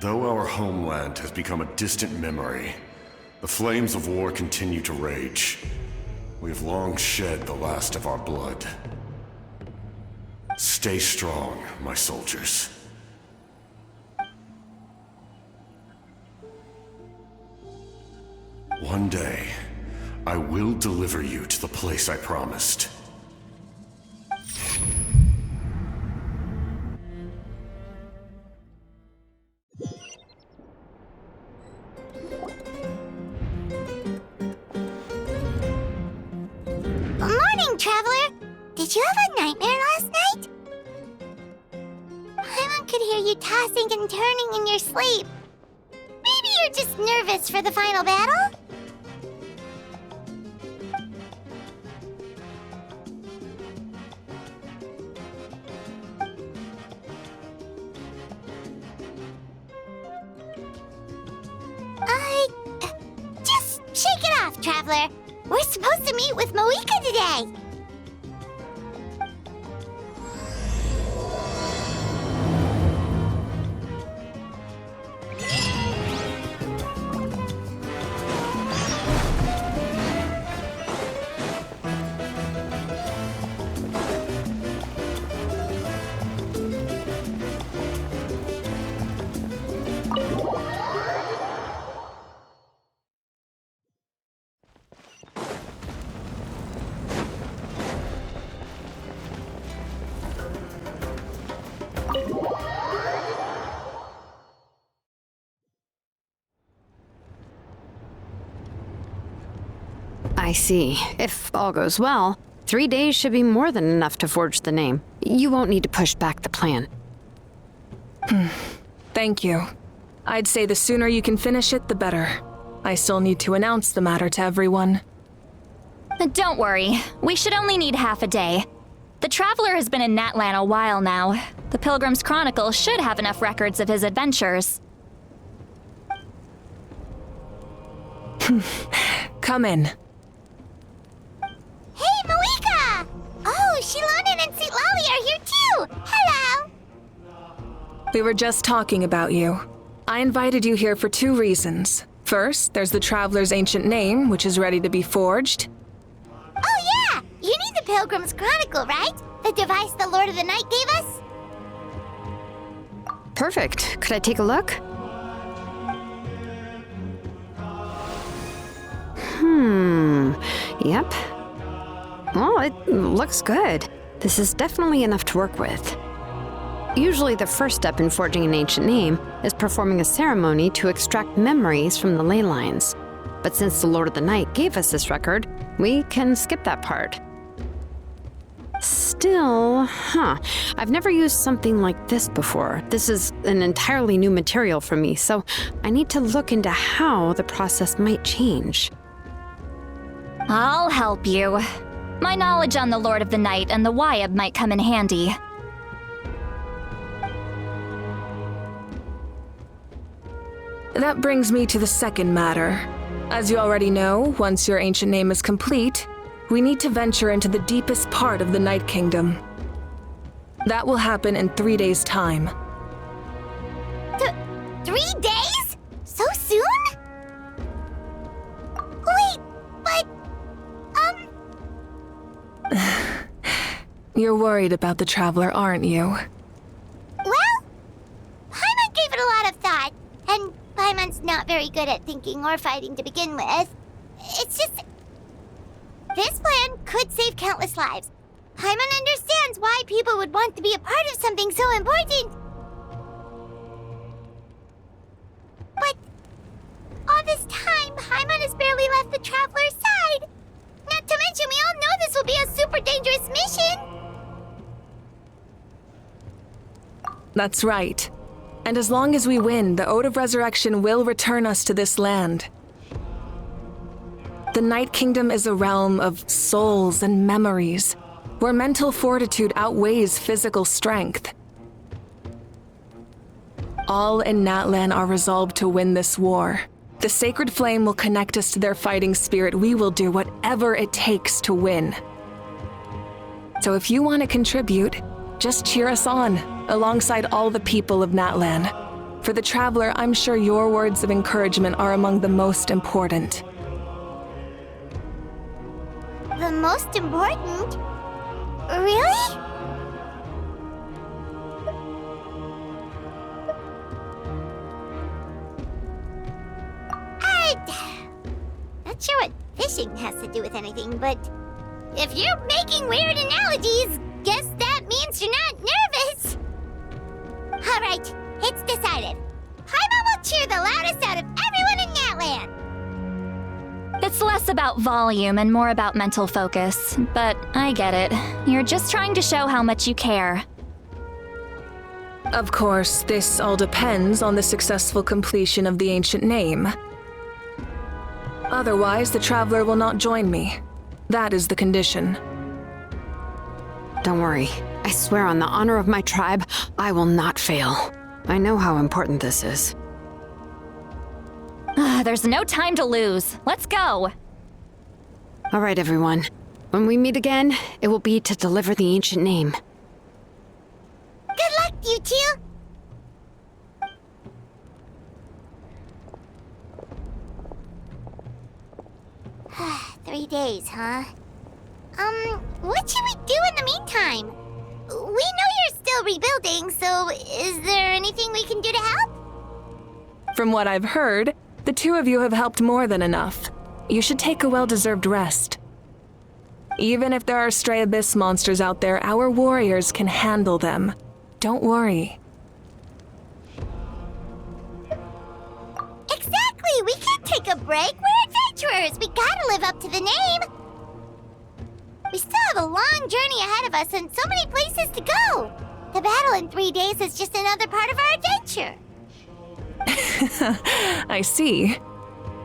Though our homeland has become a distant memory, the flames of war continue to rage. We have long shed the last of our blood. Stay strong, my soldiers. One day, I will deliver you to the place I promised. Morning, Traveler! Did you have a nightmare last night? Paimon could hear you tossing and turning in your sleep. Maybe you're just nervous for the final battle? Just shake it off, Traveler. We're supposed to meet with Moika today. I see. If all goes well, 3 days should be more than enough to forge the name. You won't need to push back the plan. Thank you. I'd say the sooner you can finish it, the better. I still need to announce the matter to everyone. Don't worry. We should only need half a day. The Traveler has been in Natlan a while now. The Pilgrim's Chronicle should have enough records of his adventures. Come in. Hey, Moika! Oh, Shilonen and St. Lolly are here too! Hello! We were just talking about you. I invited you here for 2 reasons. First, there's the Traveler's ancient name, which is ready to be forged. Oh yeah! You need the Pilgrim's Chronicle, right? The device the Lord of the Night gave us? Perfect. Could I take a look? Yep. Well, it looks good. This is definitely enough to work with. Usually the first step in forging an ancient name is performing a ceremony to extract memories from the ley lines. But since the Lord of the Night gave us this record, we can skip that part. Still, I've never used something like this before. This is an entirely new material for me, so I need to look into how the process might change. I'll help you. My knowledge on the Lord of the Night and the Wyab might come in handy. That brings me to the second matter. As you already know, once your ancient name is complete, we need to venture into the deepest part of the Night Kingdom. That will happen in 3 days' time. 3 days? So soon? Wait, but... You're worried about the Traveler, aren't you? Well, Paimon gave it a lot of thought, and Paimon's not very good at thinking or fighting to begin with. It's just... This plan could save countless lives. Paimon understands why people would want to be a part of something so important. But all this time, Paimon has barely left the Traveler's side. Not to mention, we all know this will be a super dangerous mission. That's right. And as long as we win, the Ode of Resurrection will return us to this land. The Night Kingdom is a realm of souls and memories, where mental fortitude outweighs physical strength. All in Natlan are resolved to win this war. The sacred flame will connect us to their fighting spirit. We will do whatever it takes to win. So if you want to contribute, just cheer us on, alongside all the people of Natlan. For the Traveler, I'm sure your words of encouragement are among the most important. The most important? Really? Not sure what fishing has to do with anything, but if you're making weird analogies, guess that means you're not nervous. All right, it's decided. Paimon will cheer the loudest out of everyone in Natland. It's less about volume and more about mental focus, but I get it. You're just trying to show how much you care. Of course, this all depends on the successful completion of the ancient name. Otherwise, the Traveler will not join me. That is the condition. Don't worry. I swear on the honor of my tribe, I will not fail. I know how important this is. There's no time to lose. Let's go. All right, everyone. When we meet again, it will be to deliver the ancient name. Good luck, you two. 3 days, huh? What should we do in the meantime? We know you're still rebuilding, so is there anything we can do to help? From what I've heard, the two of you have helped more than enough. You should take a well-deserved rest. Even if there are stray abyss monsters out there, our warriors can handle them. Don't worry. Exactly! We can't take a break. We're adventurers. We gotta live up to the name. We still have a long journey ahead of us and so many places to go. The battle in 3 days is just another part of our adventure. I see.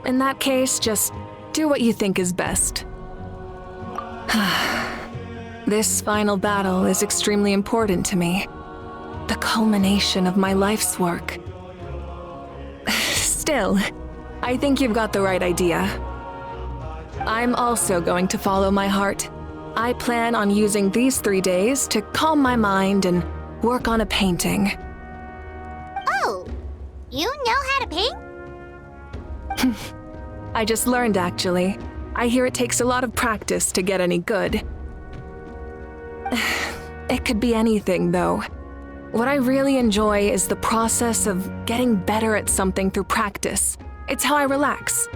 In that case, just do what you think is best. This final battle is extremely important to me. The culmination of my life's work. Still, I think you've got the right idea. I'm also going to follow my heart. I plan on using these 3 days to calm my mind and work on a painting. Oh, you know how to paint? I just learned, actually. I hear it takes a lot of practice to get any good. It could be anything, though. What I really enjoy is the process of getting better at something through practice. It's how I relax.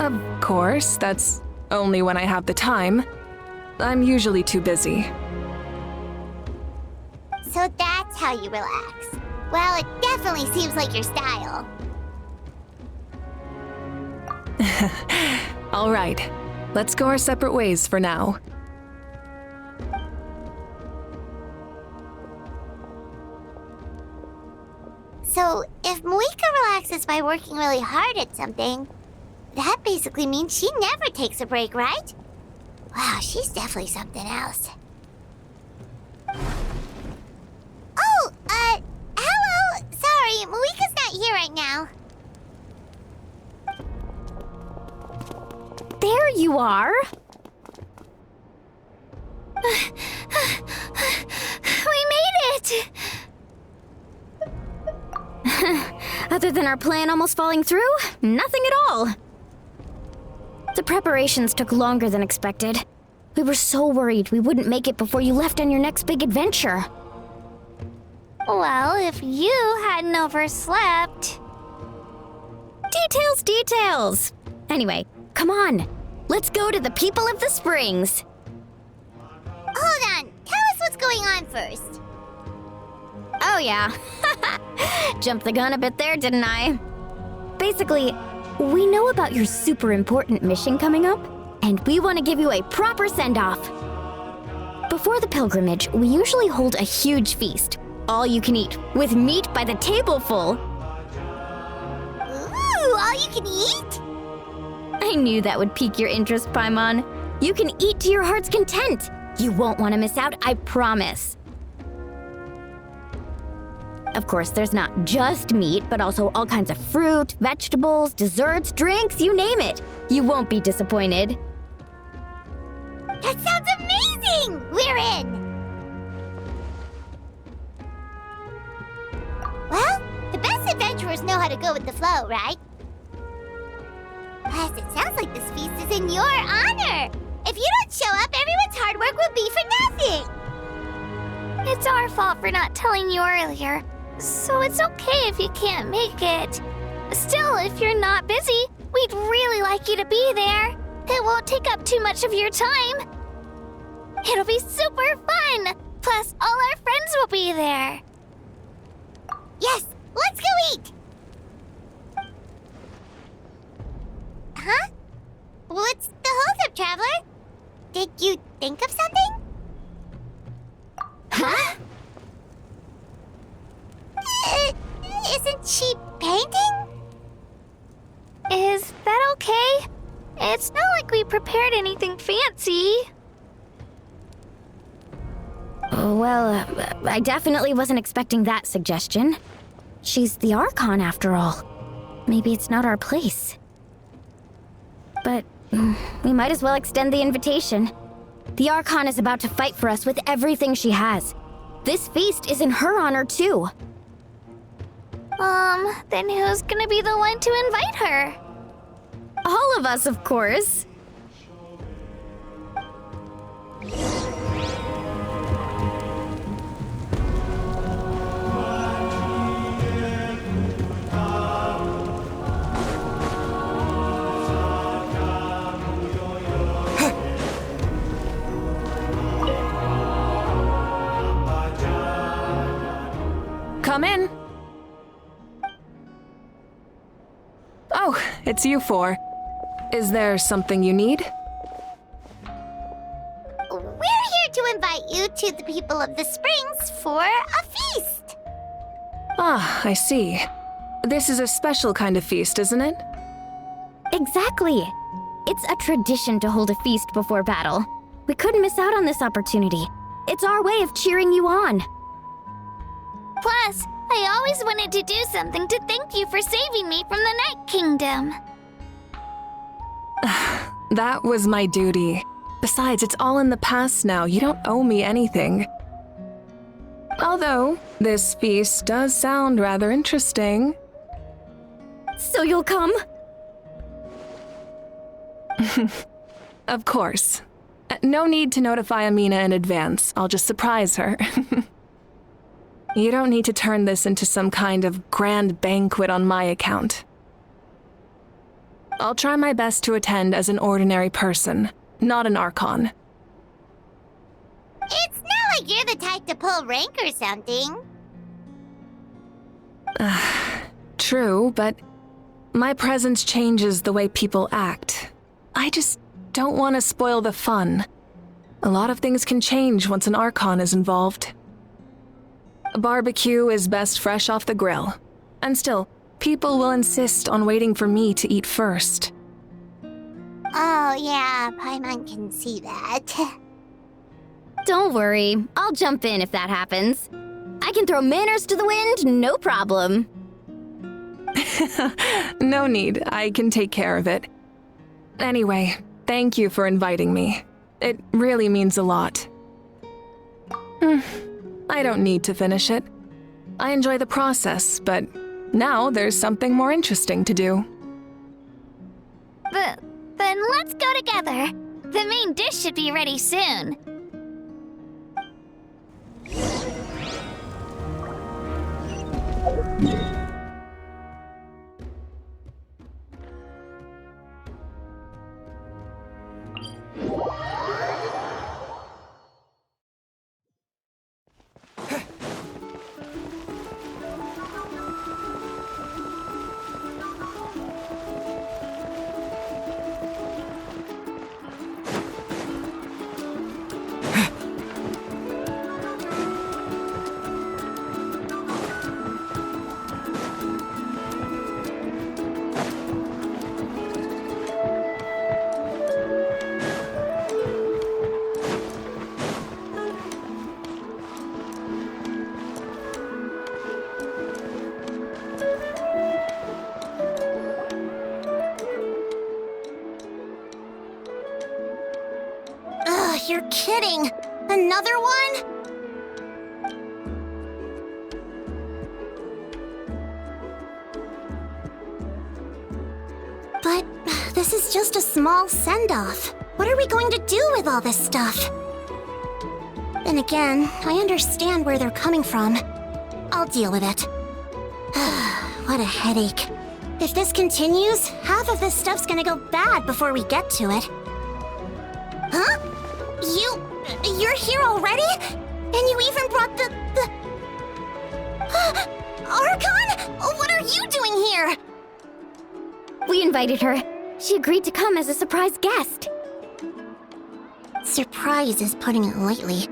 Of course, that's only when I have the time. I'm usually too busy. So that's how you relax. Well, it definitely seems like your style. All right, let's go our separate ways for now. So, if Moika relaxes by working really hard at something, that basically means she never takes a break, right? Wow, she's definitely something else. Oh, hello! Sorry, Moika's not here right now. There you are. We made it! Other than our plan almost falling through, nothing at all. The preparations took longer than expected. We were so worried we wouldn't make it before you left on your next big adventure. Well, if you hadn't overslept... Details! Anyway, come on. Let's go to the people of the springs. Hold on, tell us what's going on first. Oh yeah. Jumped the gun a bit there, didn't I? Basically, we know about your super important mission coming up, and we want to give you a proper send-off. Before the pilgrimage, we usually hold a huge feast, all you can eat, with meat by the tableful. Ooh, all you can eat? I knew that would pique your interest, Paimon. You can eat to your heart's content. You won't want to miss out, I promise. Of course, there's not just meat, but also all kinds of fruit, vegetables, desserts, drinks, you name it. You won't be disappointed. That sounds amazing! We're in! Well, adventurers know how to go with the flow, right? Plus, it sounds like this feast is in your honor. If you don't show up, everyone's hard work will be for nothing. It's our fault for not telling you earlier, so it's okay if you can't make it. Still, if you're not busy, we'd really like you to be there. It won't take up too much of your time. It'll be super fun. Plus, all our friends will be there. Yes, let's go eat. Huh? What's the holdup, Traveler? Did you think of something? Huh? Isn't she painting? Is that okay? It's not like we prepared anything fancy. Well, I definitely wasn't expecting that suggestion. She's the Archon after all. Maybe it's not our place. But we might as well extend the invitation. The Archon is about to fight for us with everything she has. This feast is in her honor too. Then who's gonna be the one to invite her? All of us, of course. Come in. Oh, it's you four. Is there something you need? We're here to invite you to the people of the Springs for a feast. Ah, I see. This is a special kind of feast, isn't it? Exactly. It's a tradition to hold a feast before battle. We couldn't miss out on this opportunity. It's our way of cheering you on. Plus, I always wanted to do something to thank you for saving me from the Night Kingdom. That was my duty. Besides, it's all in the past now. You don't owe me anything. Although, this feast does sound rather interesting. So you'll come? Of course. No need to notify Amina in advance. I'll just surprise her. You don't need to turn this into some kind of grand banquet on my account. I'll try my best to attend as an ordinary person, not an Archon. It's not like you're the type to pull rank or something. True, but my presence changes the way people act. I just don't want to spoil the fun. A lot of things can change once an Archon is involved. A barbecue is best fresh off the grill. And still, people will insist on waiting for me to eat first. Oh yeah, Paimon can see that. Don't worry, I'll jump in if that happens. I can throw manners to the wind, no problem. No need, I can take care of it. Anyway, thank you for inviting me. It really means a lot. I don't need to finish it. I enjoy the process, but now there's something more interesting to do. Then let's go together. The main dish should be ready soon. You're kidding! Another one? But this is just a small send-off. What are we going to do with all this stuff? Then again, I understand where they're coming from. I'll deal with it. What a headache. If this continues, half of this stuff's gonna go bad before we get to it. Huh? You're here already? And you even brought the... Archon? What are you doing here? We invited her. She agreed to come as a surprise guest. Surprise is putting it lightly.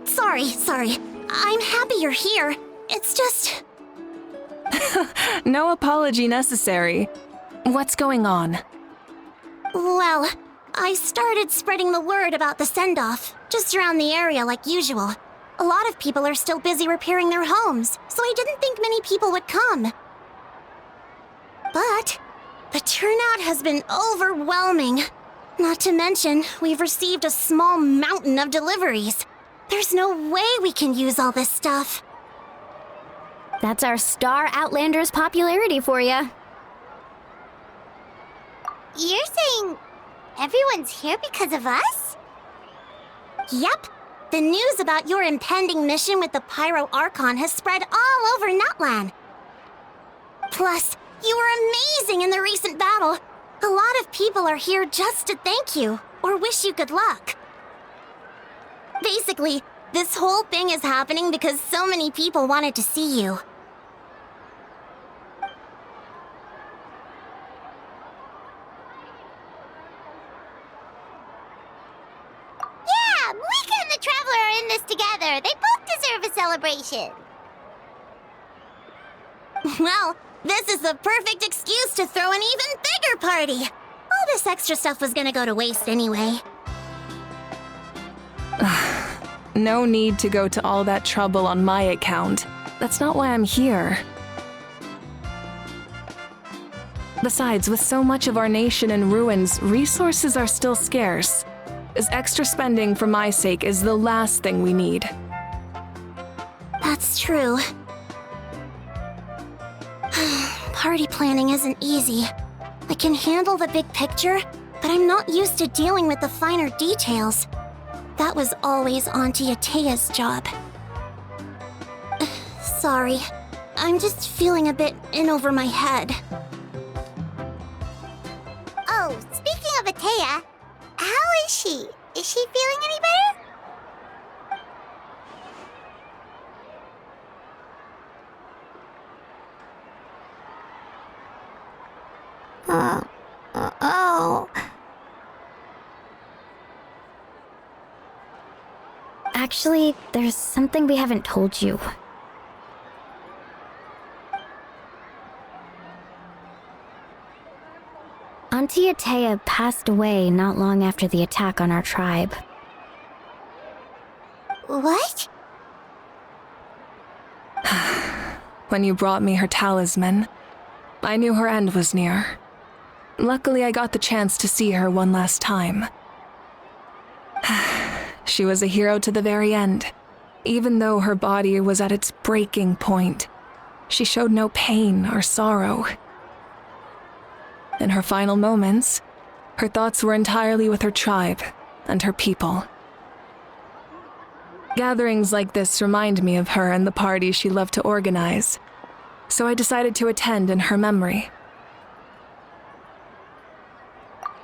Sorry. I'm happy you're here. It's just... No apology necessary. What's going on? Well, I started spreading the word about the send-off, just around the area like usual. A lot of people are still busy repairing their homes, so I didn't think many people would come. But the turnout has been overwhelming. Not to mention, we've received a small mountain of deliveries. There's no way we can use all this stuff. That's our Star Outlander's popularity for you. You're saying everyone's here because of us? Yep. The news about your impending mission with the Pyro Archon has spread all over Nutland. Plus, you were amazing in the recent battle. A lot of people are here just to thank you, or wish you good luck. Basically, this whole thing is happening because so many people wanted to see you. Yeah, Mika and the Traveler are in this together. They both deserve a celebration. Well, this is the perfect excuse to throw an even bigger party. All this extra stuff was gonna go to waste anyway. No need to go to all that trouble on my account. That's not why I'm here. Besides, with so much of our nation in ruins, resources are still scarce. This extra spending for my sake is the last thing we need. That's true. Party planning isn't easy. I can handle the big picture, but I'm not used to dealing with the finer details. That was always Auntie Atea's job. Sorry. I'm just feeling a bit in over my head. Oh, speaking of Atea, how is she? Is she feeling any better? Oh. Actually, there's something we haven't told you. Auntie Atea passed away not long after the attack on our tribe. What? When you brought me her talisman, I knew her end was near. Luckily, I got the chance to see her one last time. She was a hero to the very end. Even though her body was at its breaking point, she showed no pain or sorrow. In her final moments, her thoughts were entirely with her tribe and her people. Gatherings like this remind me of her and the parties she loved to organize, so I decided to attend in her memory.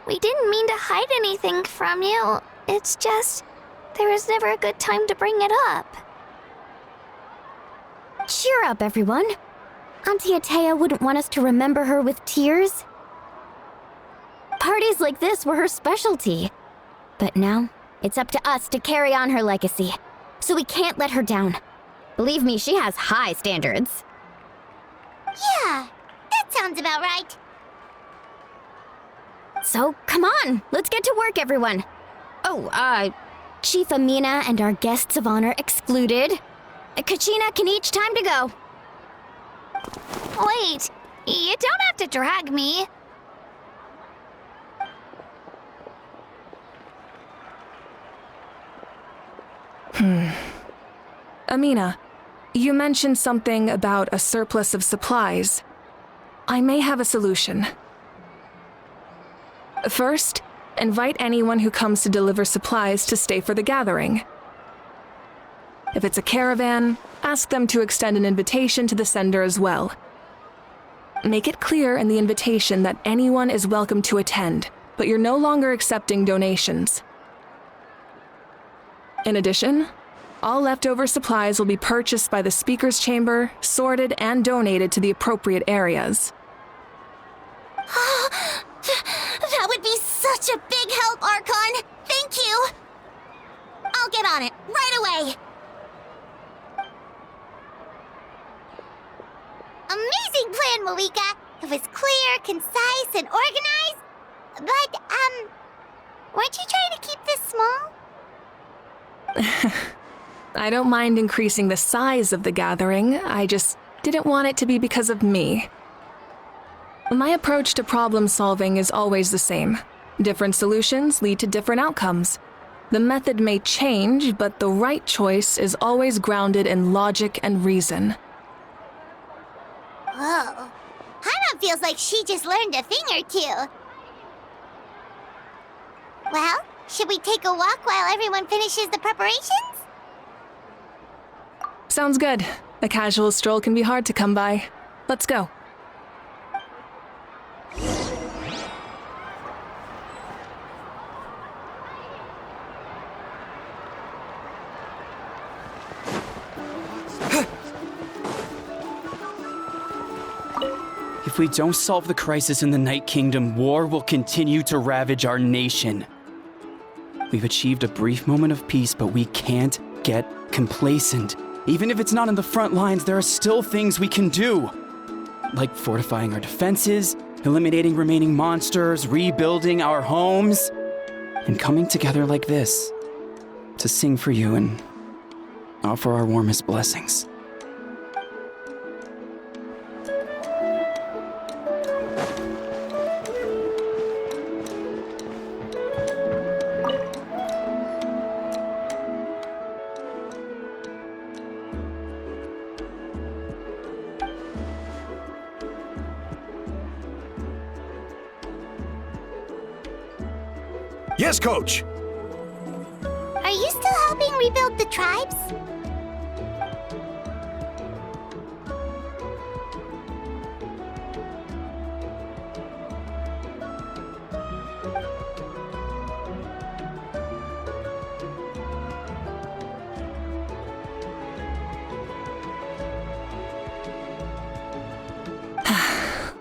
We didn't mean to hide anything from you. It's just, there was never a good time to bring it up. Cheer up, everyone. Auntie Atea wouldn't want us to remember her with tears. Parties like this were her specialty. But now, it's up to us to carry on her legacy. So we can't let her down. Believe me, she has high standards. Yeah, that sounds about right. So, come on, let's get to work, everyone. Oh, Chief Amina and our guests of honor excluded. Kachina can each time to go. Wait, you don't have to drag me. Amina, you mentioned something about a surplus of supplies. I may have a solution. First, invite anyone who comes to deliver supplies to stay for the gathering. If it's a caravan, ask them to extend an invitation to the sender as well. Make it clear in the invitation that anyone is welcome to attend, but you're no longer accepting donations. In addition, all leftover supplies will be purchased by the speaker's chamber, sorted, and donated to the appropriate areas. That would be such a big help, Archon! Thank you! I'll get on it, right away! Amazing plan, Malika! It was clear, concise, and organized. But, weren't you trying to keep this small? I don't mind increasing the size of the gathering, I just didn't want it to be because of me. My approach to problem solving is always the same. Different solutions lead to different outcomes. The method may change, but the right choice is always grounded in logic and reason. Whoa. Hana feels like she just learned a thing or two. Well, should we take a walk while everyone finishes the preparations? Sounds good. A casual stroll can be hard to come by. Let's go. If we don't solve the crisis in the Night Kingdom, war will continue to ravage our nation. We've achieved a brief moment of peace, but we can't get complacent. Even if it's not in the front lines, there are still things we can do. Like fortifying our defenses, eliminating remaining monsters, rebuilding our homes, and coming together like this to sing for you and offer our warmest blessings. Yes, Coach! Are you still helping rebuild the tribes?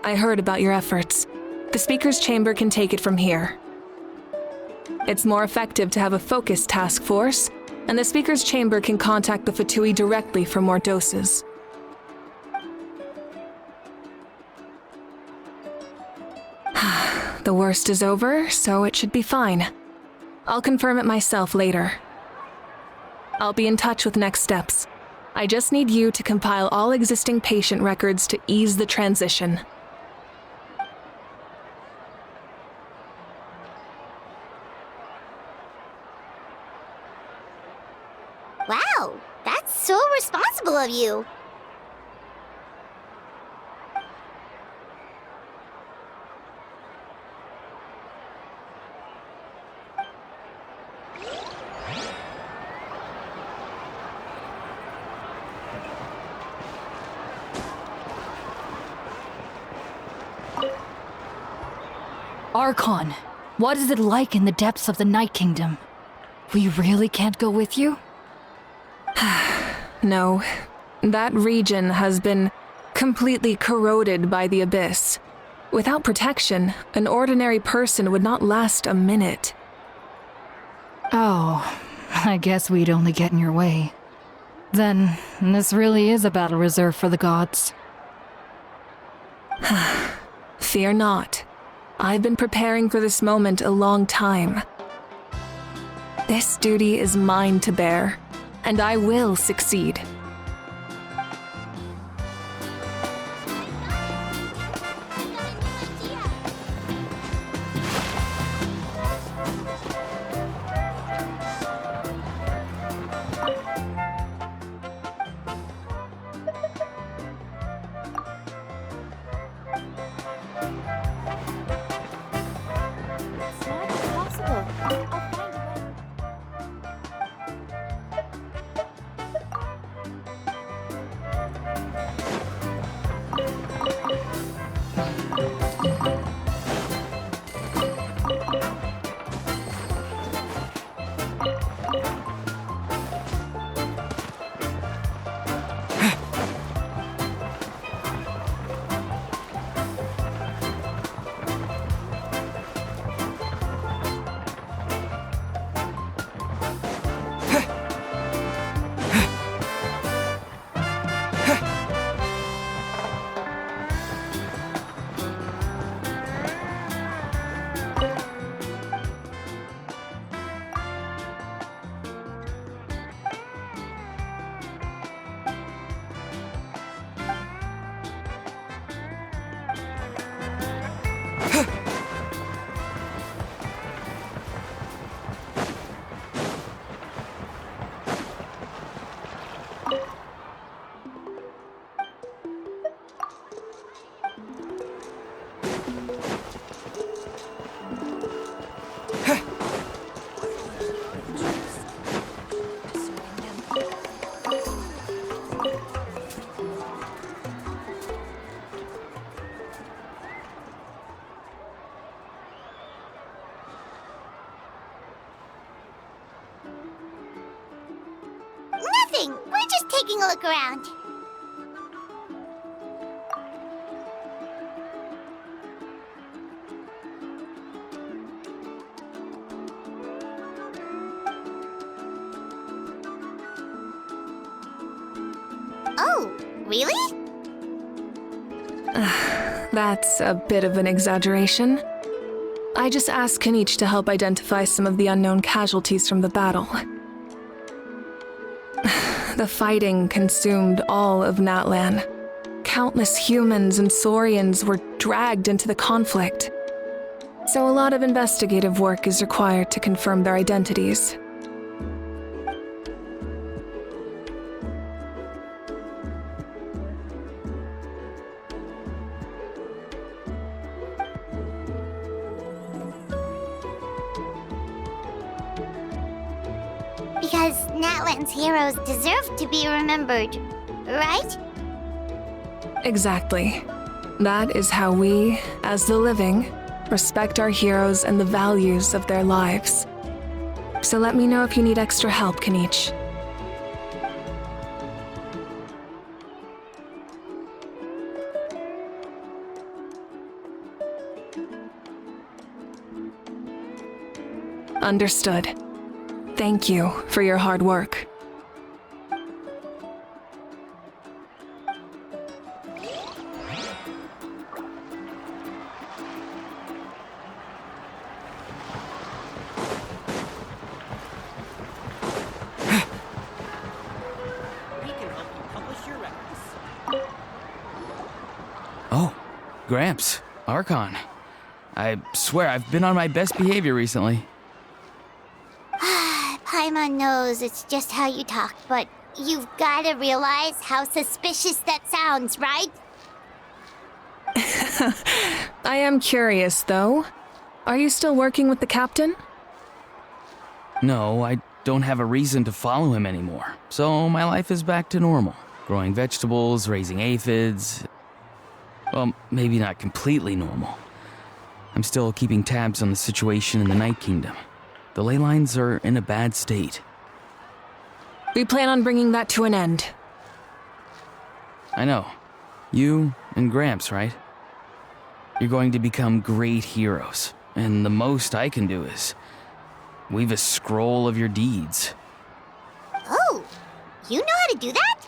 I heard about your efforts. The speaker's chamber can take it from here. It's more effective to have a focused task force, and the speaker's chamber can contact the Fatui directly for more doses. The worst is over, so it should be fine. I'll confirm it myself later. I'll be in touch with next steps. I just need you to compile all existing patient records to ease the transition. Wow, that's so responsible of you. Archon, what is it like in the depths of the Night Kingdom? We really can't go with you? No, that region has been completely corroded by the abyss. Without protection, an ordinary person would not last a minute. Oh, I guess we'd only get in your way. Then, this really is a battle reserved for the gods. Fear not. I've been preparing for this moment a long time. This duty is mine to bear, and I will succeed. taking a look around. Oh, really? That's a bit of an exaggeration. I just asked Kanich to help identify some of the unknown casualties from the battle. The fighting consumed all of Natlan. Countless humans and Saurians were dragged into the conflict. So a lot of investigative work is required to confirm their identities. Because Natlan's heroes deserve to be remembered, right? Exactly. That is how we, as the living, respect our heroes and the values of their lives. So let me know if you need extra help, Kanich. Understood. Thank you for your hard work. Oh, Gramps, Archon. I swear I've been on my best behavior recently. Paimon knows it's just how you talk, but you've gotta realize how suspicious that sounds, right? I am curious, though. Are you still working with the captain? No, I don't have a reason to follow him anymore, so my life is back to normal. Growing vegetables, raising aphids. Well, maybe not completely normal. I'm still keeping tabs on the situation in the Night Kingdom. The ley lines are in a bad state. We plan on bringing that to an end. I know. You and Gramps, right? You're going to become great heroes, and the most I can do is weave a scroll of your deeds. Oh, you know how to do that?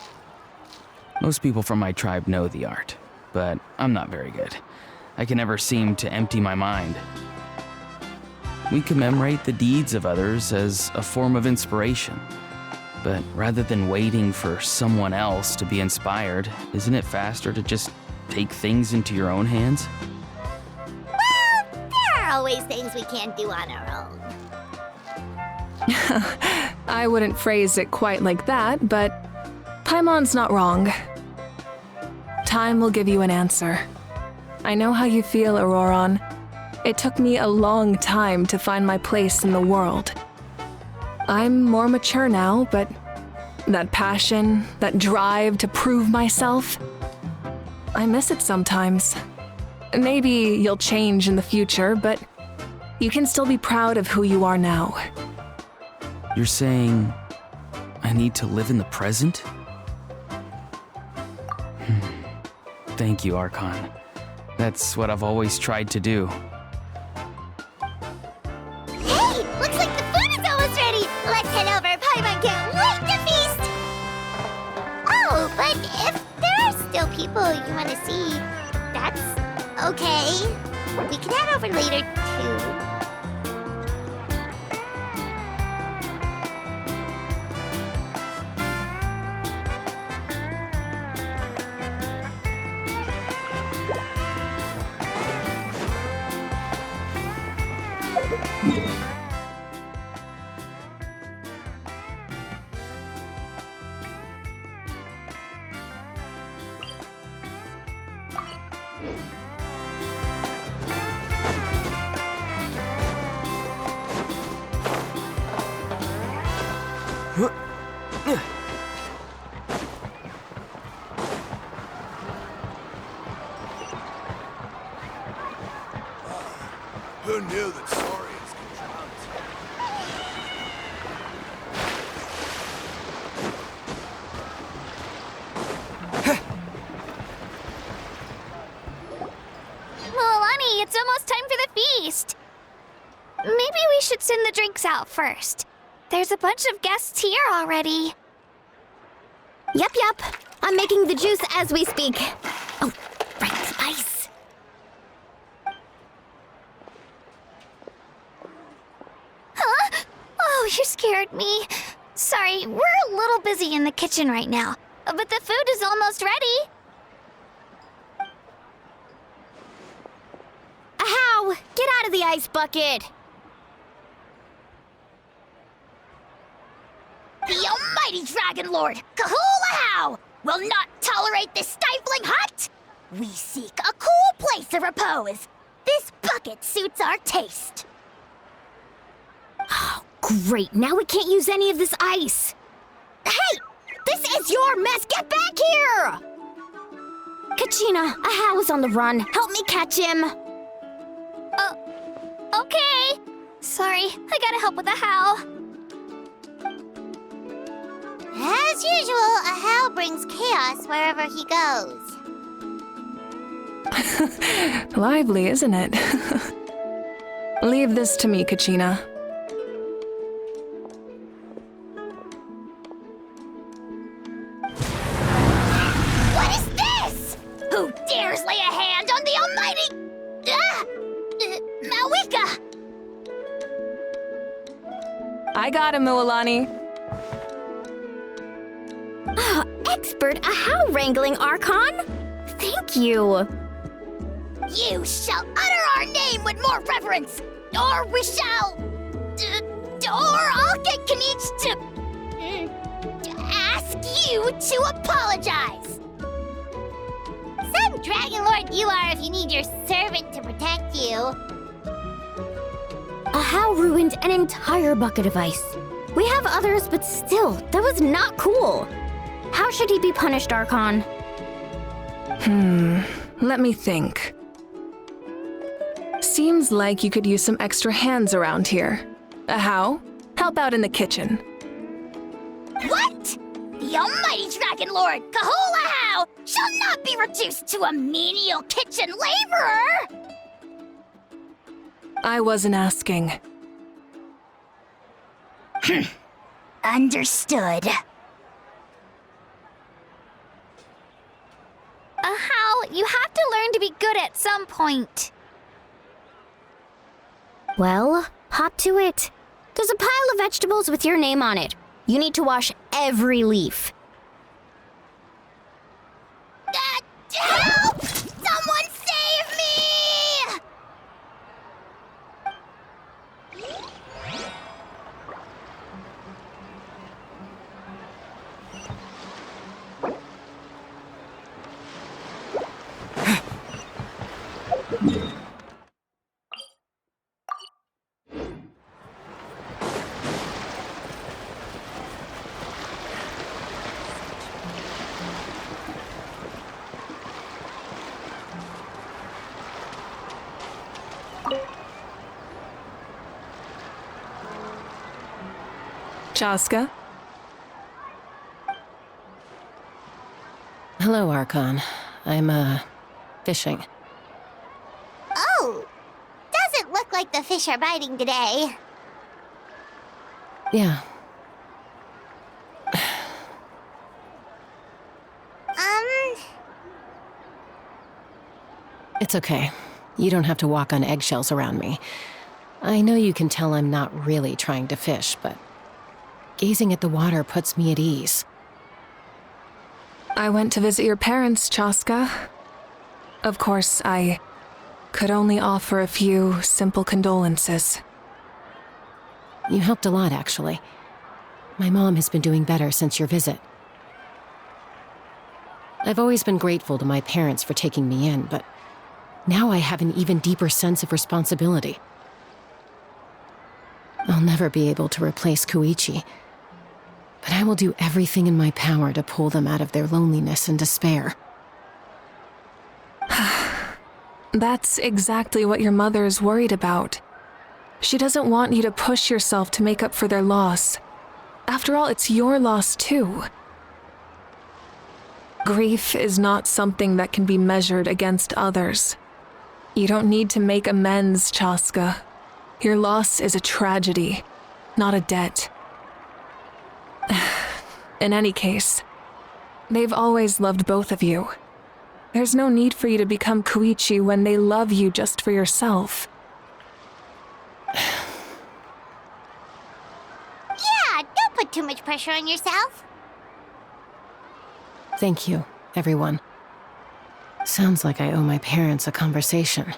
Most people from my tribe know the art, but I'm not very good. I can never seem to empty my mind. We commemorate the deeds of others as a form of inspiration. But rather than waiting for someone else to be inspired, isn't it faster to just take things into your own hands? Well, there are always things we can't do on our own. I wouldn't phrase it quite like that, but Paimon's not wrong. Time will give you an answer. I know how you feel, Auroron. It took me a long time to find my place in the world. I'm more mature now, but that passion, that drive to prove myself, I miss it sometimes. Maybe you'll change in the future, but you can still be proud of who you are now. You're saying I need to live in the present? Thank you, Archon. That's what I've always tried to do. Hey, looks like the food is almost ready. Let's head over. Paimon can't wait to feast. Oh, but if there are still people you want to see, that's okay. We can head over later, too. Who knew that Saurians could drown? almost time for the feast. Maybe we should send the drinks out first. There's a bunch of guests here already. Yep. I'm making the juice as we speak. Oh, right, ice. Huh? Oh, you scared me. Sorry, we're a little busy in the kitchen right now, but the food is almost ready. Ahow! Get out of the ice bucket! The almighty Dragon Lord, Kahulahau, will not tolerate this stifling hut! We seek a cool place of repose. This bucket suits our taste. Oh, great. Now we can't use any of this ice. Hey! This is your mess! Get back here! Kachina, Ahow is on the run. Help me catch him. Okay. Sorry, I gotta help with Ahow. As usual, Ahow brings chaos wherever he goes. Lively, isn't it? Leave this to me, Kachina. What is this? Who dares lay a hand on the almighty... Mawika! I got him, Mualani. Expert Ahow wrangling, Archon. Thank you. You shall utter our name with more reverence, or we shall... or I'll get Kanich to ask you to apologize. Some Dragon Lord you are if you need your servant to protect you. Ahow ruined an entire bucket of ice. We have others, but still, that was not cool. How should he be punished, Archon? Let me think. Seems like you could use some extra hands around here. Ahow, help out in the kitchen. What? The almighty Dragon Lord, Kahulahau, shall not be reduced to a menial kitchen laborer! I wasn't asking. Understood. Ahow, you have to learn to be good at some point. Well, hop to it. There's a pile of vegetables with your name on it. You need to wash every leaf. Help! Someone save me! Chaska? Hello, Archon. I'm, fishing. Oh! Doesn't look like the fish are biting today. Yeah. It's okay. You don't have to walk on eggshells around me. I know you can tell I'm not really trying to fish, but gazing at the water puts me at ease. I went to visit your parents, Chaska. Of course, I could only offer a few simple condolences. You helped a lot, actually. My mom has been doing better since your visit. I've always been grateful to my parents for taking me in, but now I have an even deeper sense of responsibility. I'll never be able to replace Koichi, but I will do everything in my power to pull them out of their loneliness and despair. That's exactly what your mother is worried about. She doesn't want you to push yourself to make up for their loss. After all, it's your loss too. Grief is not something that can be measured against others. You don't need to make amends, Chaska. Your loss is a tragedy, not a debt. In any case, they've always loved both of you. There's no need for you to become Koichi when they love you just for yourself. Yeah, don't put too much pressure on yourself. Thank you, everyone. Sounds like I owe my parents a conversation.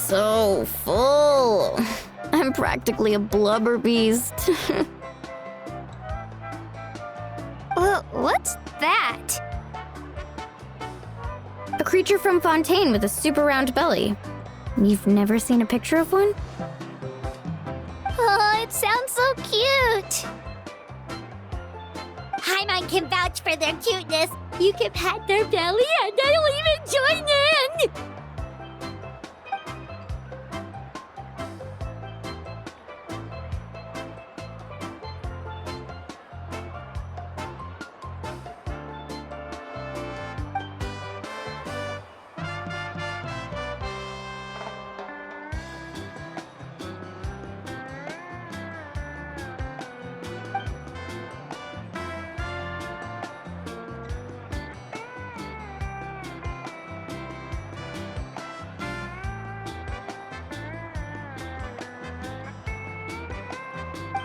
So full. I'm practically a blubber beast. What's that? A creature from Fontaine with a super round belly. You've never seen a picture of one? Oh, it sounds so cute. Paimon can vouch for their cuteness. You can pat their belly and they'll even join in.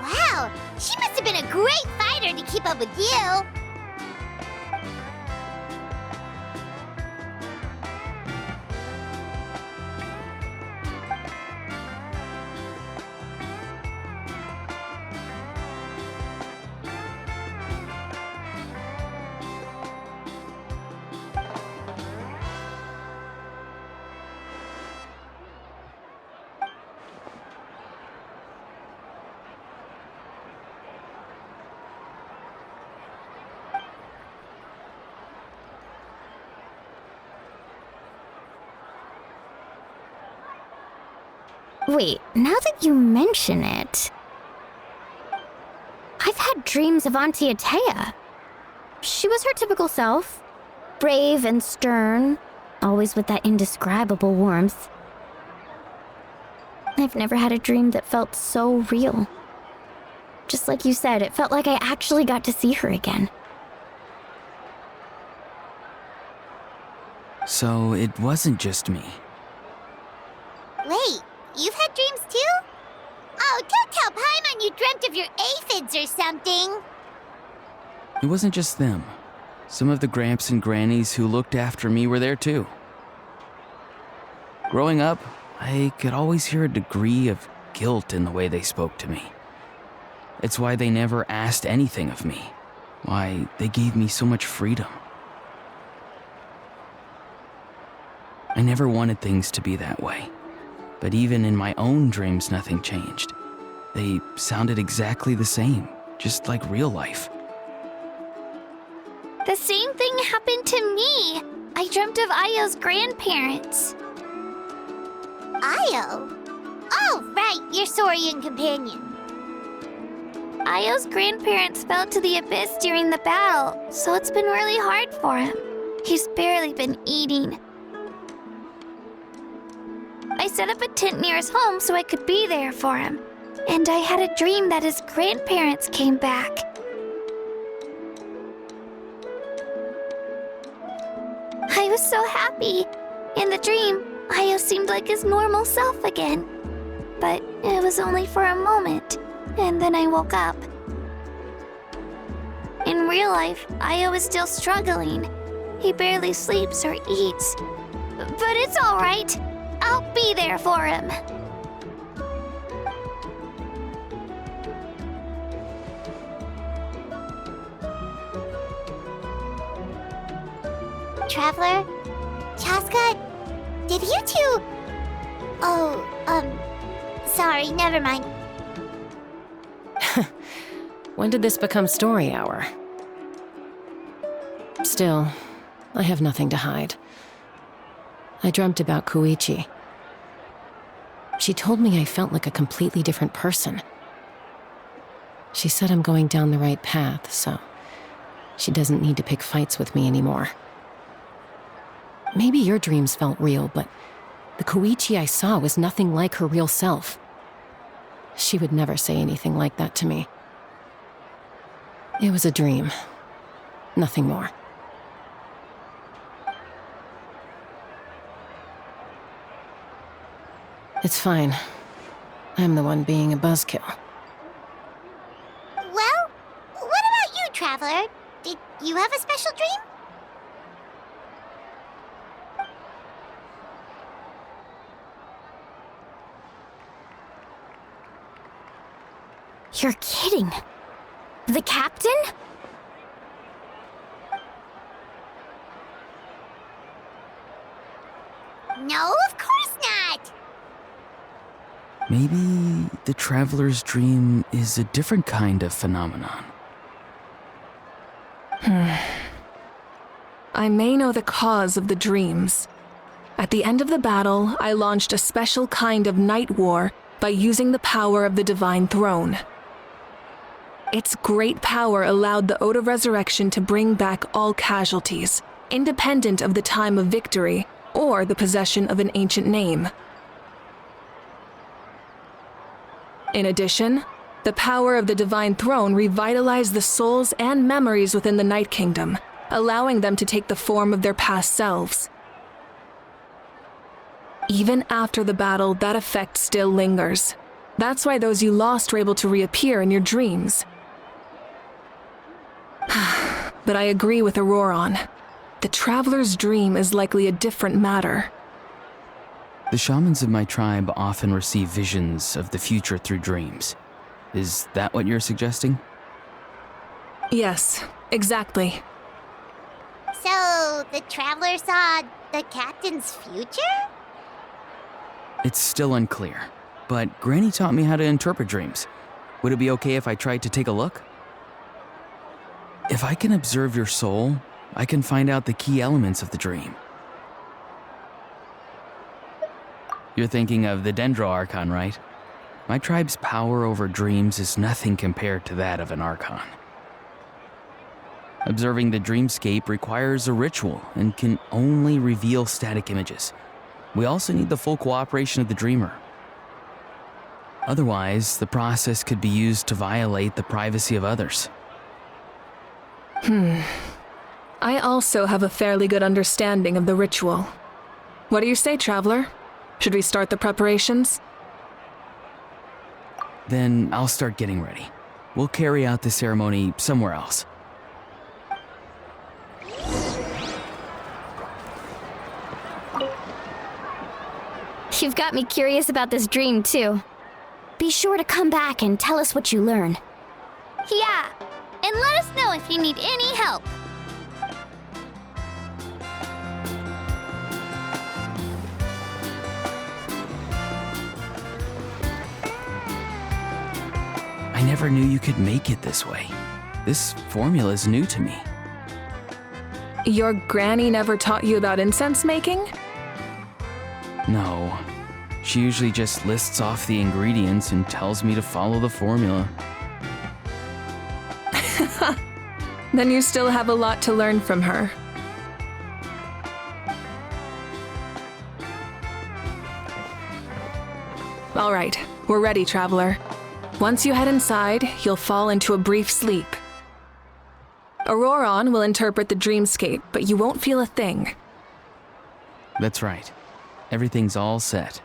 Wow, she must have been a great fighter to keep up with you. Wait, now that you mention it, I've had dreams of Auntie Atea. She was her typical self, brave and stern, always with that indescribable warmth. I've never had a dream that felt so real. Just like you said, it felt like I actually got to see her again. So it wasn't just me. Wait, you've had dreams too? Oh, don't tell Paimon you dreamt of your aphids or something. It wasn't just them. Some of the Gramps and Grannies who looked after me were there too. Growing up, I could always hear a degree of guilt in the way they spoke to me. It's why they never asked anything of me. Why they gave me so much freedom. I never wanted things to be that way. But even in my own dreams, nothing changed. They sounded exactly the same, just like real life. The same thing happened to me. I dreamt of Ayo's grandparents. Ayo? Oh, right, your Saurian companion. Ayo's grandparents fell to the abyss during the battle, so it's been really hard for him. He's barely been eating. I set up a tent near his home so I could be there for him. And I had a dream that his grandparents came back. I was so happy. In the dream, Ayo seemed like his normal self again. But it was only for a moment, and then I woke up. In real life, Ayo is still struggling. He barely sleeps or eats. But it's all right. I'll be there for him. Traveler? Chaska? Did you two... Oh, sorry, never mind. When did this become story hour? Still, I have nothing to hide. I dreamt about Koichi. She told me I felt like a completely different person. She said I'm going down the right path, so she doesn't need to pick fights with me anymore. Maybe your dreams felt real, but the Koichi I saw was nothing like her real self. She would never say anything like that to me. It was a dream. Nothing more. It's fine. I'm the one being a buzzkill. Well, what about you, Traveler? Did you have a special dream? You're kidding. The captain? No, of course not! Maybe the traveler's dream is a different kind of phenomenon. I may know the cause of the dreams. At the end of the battle, I launched a special kind of night war by using the power of the Divine Throne. Its great power allowed the Ode of Resurrection to bring back all casualties, independent of the time of victory or the possession of an ancient name. In addition, the power of the Divine Throne revitalized the souls and memories within the Night Kingdom, allowing them to take the form of their past selves. Even after the battle, that effect still lingers. That's why those you lost were able to reappear in your dreams. But I agree with Auroron. The Traveler's dream is likely a different matter. The shamans of my tribe often receive visions of the future through dreams. Is that what you're suggesting? Yes, exactly. So, the Traveler saw the captain's future? It's still unclear, but Granny taught me how to interpret dreams. Would it be okay if I tried to take a look? If I can observe your soul, I can find out the key elements of the dream. You're thinking of the Dendro Archon, right? My tribe's power over dreams is nothing compared to that of an Archon. Observing the dreamscape requires a ritual and can only reveal static images. We also need the full cooperation of the dreamer. Otherwise, the process could be used to violate the privacy of others. I also have a fairly good understanding of the ritual. What do you say, Traveler? Should we start the preparations? Then I'll start getting ready. We'll carry out the ceremony somewhere else. You've got me curious about this dream, too. Be sure to come back and tell us what you learn. Yeah, and let us know if you need any help. I never knew you could make it this way. This formula is new to me. Your granny never taught you about incense making? No. She usually just lists off the ingredients and tells me to follow the formula. Then you still have a lot to learn from her. All right, we're ready, Traveler. Once you head inside, you'll fall into a brief sleep. Auroron will interpret the dreamscape, but you won't feel a thing. That's right. Everything's all set.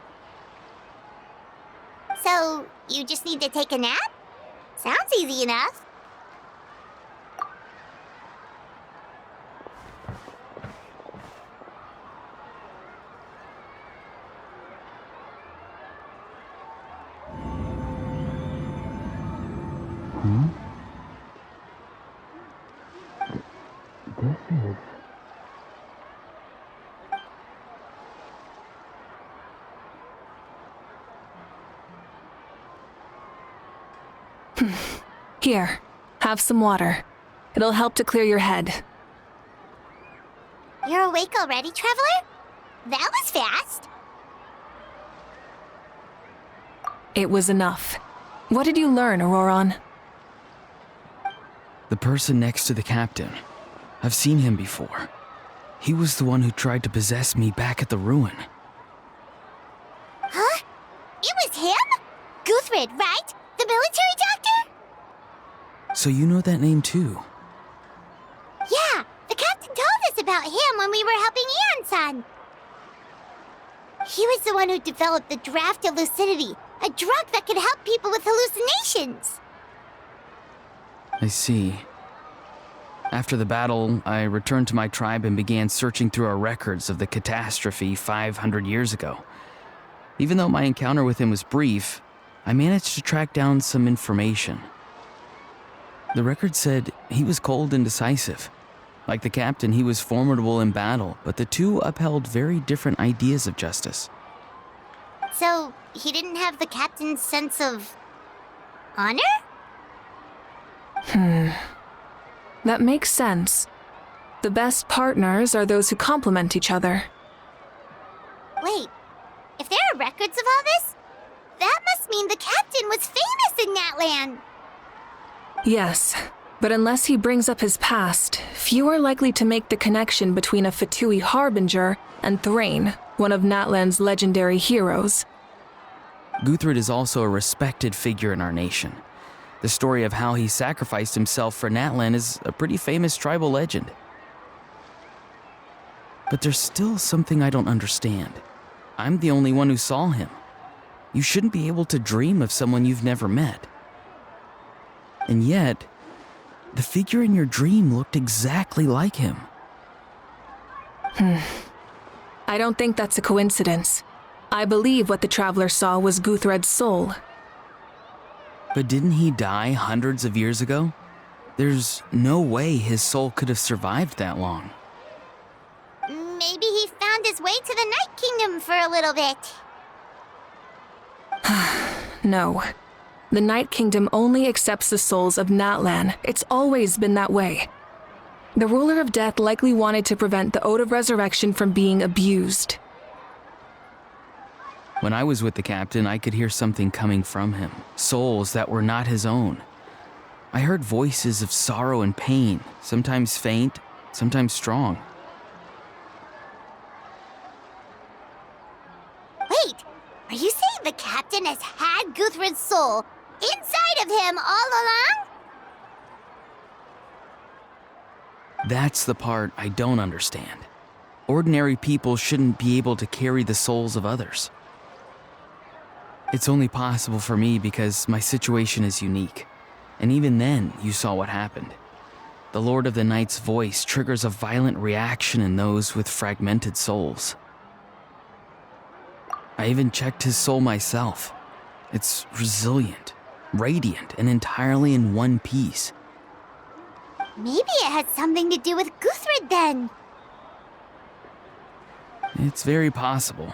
So, you just need to take a nap? Sounds easy enough. Here, have some water. It'll help to clear your head. You're awake already, Traveler? That was fast. It was enough. What did you learn, Auroron? The person next to the captain. I've seen him before. He was the one who tried to possess me back at the ruin. Huh? It was him? Guthred, right? The military doctor? So you know that name too? Yeah, the captain told us about him when we were helping Eon-san. He was the one who developed the draft of lucidity, a drug that could help people with hallucinations. I see. After the battle, I returned to my tribe and began searching through our records of the catastrophe 500 years ago. Even though my encounter with him was brief, I managed to track down some information. The record said he was cold and decisive. Like the captain, he was formidable in battle, but the two upheld very different ideas of justice. So, he didn't have the captain's sense of honor? That makes sense. The best partners are those who complement each other. Wait, if there are records of all this, that must mean the captain was famous in that land. Yes, but unless he brings up his past, few are likely to make the connection between a Fatui harbinger and Thrain, one of Natlan's legendary heroes. Guthred is also a respected figure in our nation. The story of how he sacrificed himself for Natlan is a pretty famous tribal legend. But there's still something I don't understand. I'm the only one who saw him. You shouldn't be able to dream of someone you've never met. And yet, the figure in your dream looked exactly like him. I don't think that's a coincidence. I believe what the Traveler saw was Guthred's soul. But didn't he die hundreds of years ago? There's no way his soul could have survived that long. Maybe he found his way to the Night Kingdom for a little bit. No. The Night Kingdom only accepts the souls of Natlan. It's always been that way. The Ruler of Death likely wanted to prevent the Ode of Resurrection from being abused. When I was with the captain, I could hear something coming from him, souls that were not his own. I heard voices of sorrow and pain, sometimes faint, sometimes strong. Wait, are you saying the captain has had Guthred's soul inside of him all along? That's the part I don't understand. Ordinary people shouldn't be able to carry the souls of others. It's only possible for me because my situation is unique. And even then, you saw what happened. The Lord of the Night's voice triggers a violent reaction in those with fragmented souls. I even checked his soul myself. It's resilient, radiant, and entirely in one piece. Maybe it had something to do with Guthred then. It's very possible.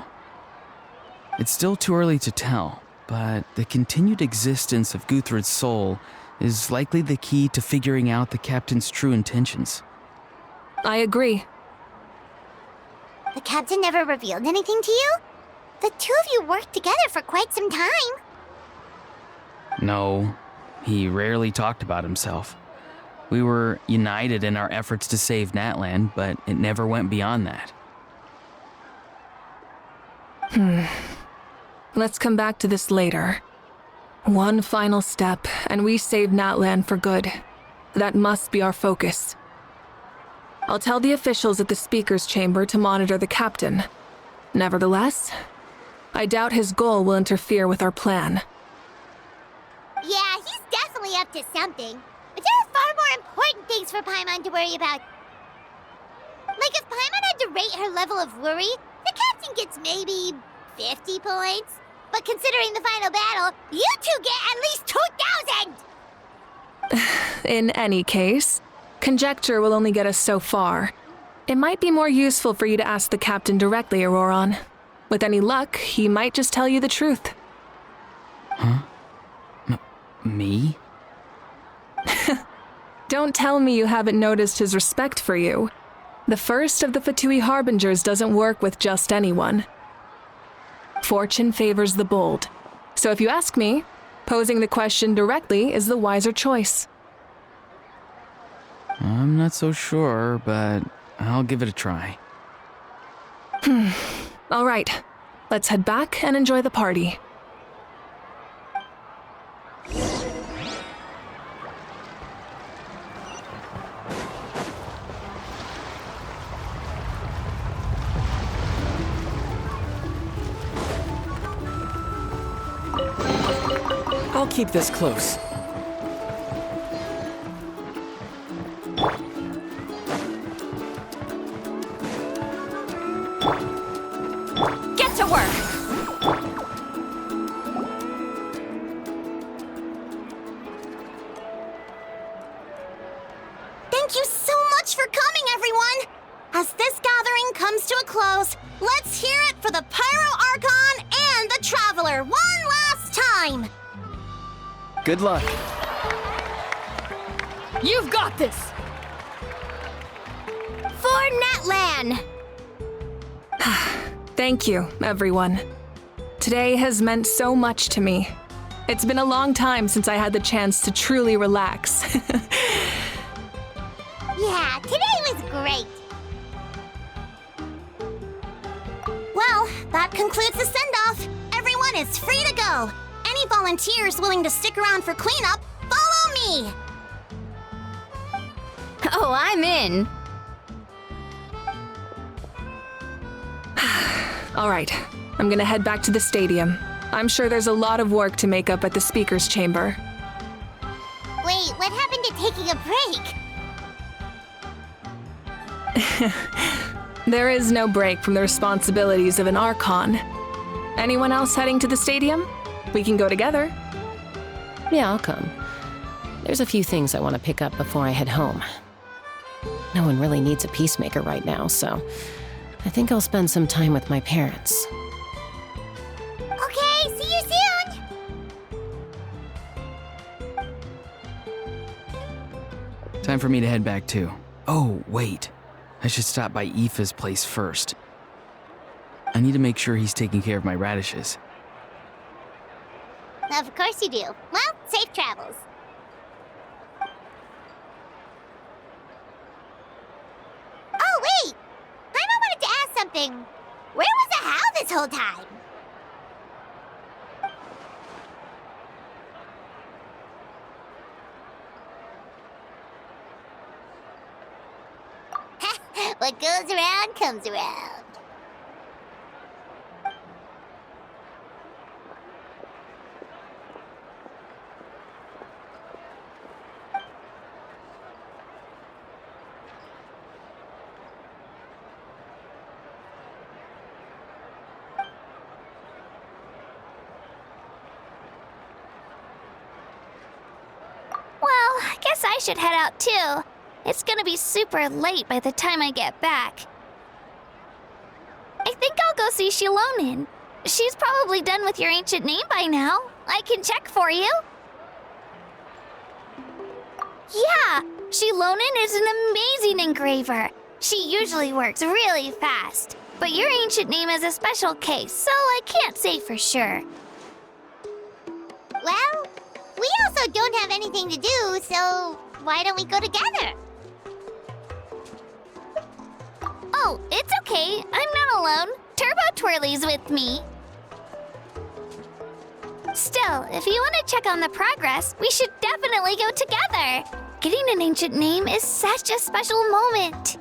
It's still too early to tell, but the continued existence of Guthred's soul is likely the key to figuring out the captain's true intentions. I agree. The captain never revealed anything to you? The two of you worked together for quite some time. No, he rarely talked about himself. We were united in our efforts to save Natlan, but it never went beyond that. Let's come back to this later. One final step, and we save Natlan for good. That must be our focus. I'll tell the officials at the speaker's chamber to monitor the captain. Nevertheless, I doubt his goal will interfere with our plan. Yeah, he's definitely up to something. But there are far more important things for Paimon to worry about. Like if Paimon had to rate her level of worry, the captain gets maybe 50 points. But considering the final battle, you two get at least 2,000! In any case, conjecture will only get us so far. It might be more useful for you to ask the captain directly, Auroron. With any luck, he might just tell you the truth. Huh? Me? Don't tell me you haven't noticed his respect for you. The first of the Fatui Harbingers doesn't work with just anyone. Fortune favors the bold. So if you ask me, posing the question directly is the wiser choice. I'm not so sure, but I'll give it a try. All right, let's head back and enjoy the party. I'll keep this close. Get to work! Thank you so much for coming, everyone! As this gathering comes to a close, let's hear it for the Pyro Archon and the Traveler one last time! Good luck. You've got this! For Natlan! Thank you, everyone. Today has meant so much to me. It's been a long time since I had the chance to truly relax. Yeah, today was great! Well, that concludes the send-off. Everyone is free to go. Any volunteers willing to stick around for cleanup, follow me! Oh, I'm in. All right, I'm gonna head back to the stadium. I'm sure there's a lot of work to make up at the speaker's chamber. Wait, what happened to taking a break? There is no break from the responsibilities of an Archon. Anyone else heading to the stadium? We can go together. Yeah, I'll come. There's a few things I want to pick up before I head home. No one really needs a peacemaker right now, so I think I'll spend some time with my parents. Okay, see you soon! Time for me to head back too. Oh, wait. I should stop by Aoife's place first. I need to make sure he's taking care of my radishes. Of course you do. Well, safe travels. Oh, wait! Paimon wanted to ask something. Where was the How this whole time? What goes around comes around. Well, I guess I should head out too. It's gonna be super late by the time I get back. I think I'll go see Shilonin. She's probably done with your ancient name by now. I can check for you. Yeah, Shilonin is an amazing engraver. She usually works really fast. But your ancient name is a special case, so I can't say for sure. Well, we also don't have anything to do, so why don't we go together? Oh, it's okay. I'm not alone. Turbo Twirly's with me. Still, if you want to check on the progress, we should definitely go together. Getting an ancient name is such a special moment.